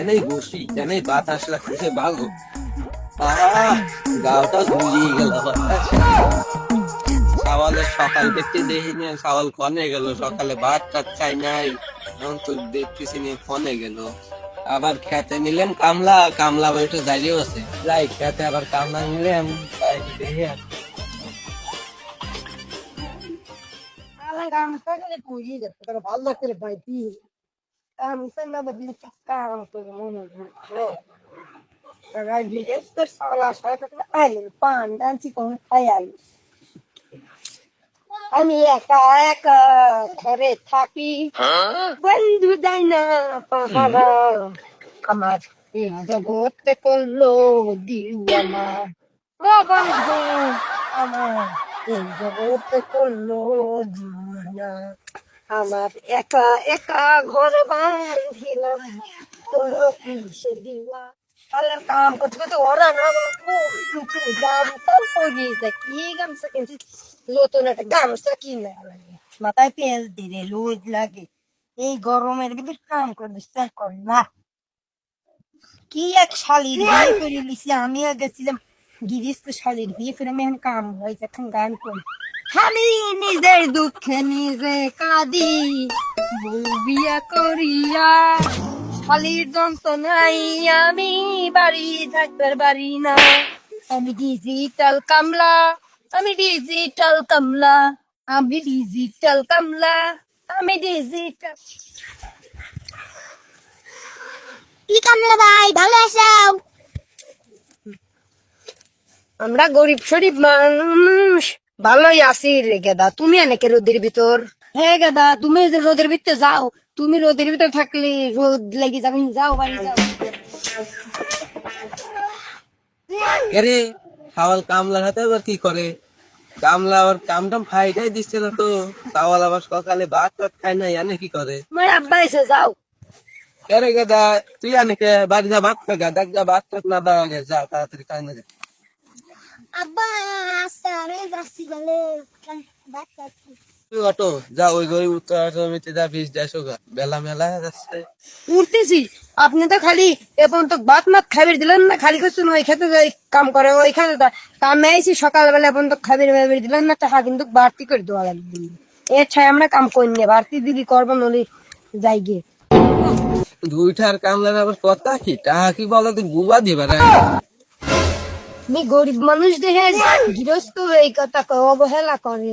এনেই বসি, এনেই বাতাস লাগতেছে ভালো। আহ, গাওটা গুলিয়ে গেল বাতাসে। সওয়ালের সকাল দেখতে দেখিনি, সওয়াল কনে গেল, সকালে ভাত টাত খাই নাই, এখন তো দেখতেছি নি কনে গেল। আবার খেতে নিলাম কামলা, কামলা বইটা দাঁড়িয়ে আছে, যাই খেতে আবার কামলা নিলাম, তাই দেখে ভালো করে পাইতি কাম না বদলে কাম করে মনে হয় পান ডান্সি করে খাই আমি একা একা ঘরে থাকি বন্ধু দেয় না পাহারা আমার এই জগতে করলো দিওয়ানা ও বন্ধু আমার এই জগতে করলো দিওয়ানা আমার একা একা ঘরে বাঁধিলাম তোর কিসে দিওয়া তাহলে কাম করতে করতে ওরা না গামছা পরিয়ে কি গামছা কিনছি নতুন একটা গামছা কিনে লাগে মাথায় তেল দিলে লুজ লাগে এই গরমের ভিতরে কাম করবে স্যার করে না কি এক শালির বিয়ে করে লিছি আমিও গেছিলাম গিরিস্ত শালির বিয়ে করে আমি এখন কাম হয়েছে এখন গান করি আমি নিজের দুঃখে নিজে কাঁদি বউ বিয়া করিয়া শালির যন্ত্রণাই আমি বাড়ি থাকবার বাড়ি না আমি ডিজিটাল কামলা আমি ডিজিটাল কামলা আমি ডিজিটাল কামলা আমি ডিজিটাল কি কামলা ভাই ভালো আছো আমরা গরিব শরীফ মানুষ ভালোই আছি রে গেদা তুমি এনেকে রোদের ভিতর হ্যাঁ গেদা তুমি যে রোদের ভিতরে যাও তুমি রোদের ভিতরে থাকলে রোদ লেগে যাবে যাও বাড়ি যাও এরে সওয়াল কামলার হাতে আবার কি করে? কামলা আবার কাম টাম ফাইটাই দিচ্ছে না তো, সওয়াল আবার সকালে ভাত টাত খায় না, জানে কি করে? তোমার আব্বা এসে যাও আরে গাদা, তুই জানে কে বাড়ি যা ভাত খা, দেখ যা ভাত টাত না দেওয়া গেছে, যা তাড়াতাড়ি খাই না যা। আব্বা আস্তে আরে যাচ্ছি বলে তুই অটো যা, ওই গরিব উত্তর জমিতে যা বীজ দেশো গা, বেলা মেলা যাচ্ছে। উঠতেছি আপনি তো খালি এখন তো ভাত মাত খাবার দিলেন না খালি করছেন ওই খেতে যাই কাম করে ওইখানে কামে আইছি সকালবেলা এখন তো খাবার বাবার দিলেন না টাকা কিন্তু বাড়তি করে দেওয়া লাগবে এর ছায় আমরা কাম করি না বাড়তি দিলি করবো নলি যাই গিয়ে দুইটার কামলার আবার কথা কি, টাকা কি বলো, তুই বুবা দিবা না? আমি গরিব মানুষ দেখে গৃহস্থ এই কথা অবহেলা করে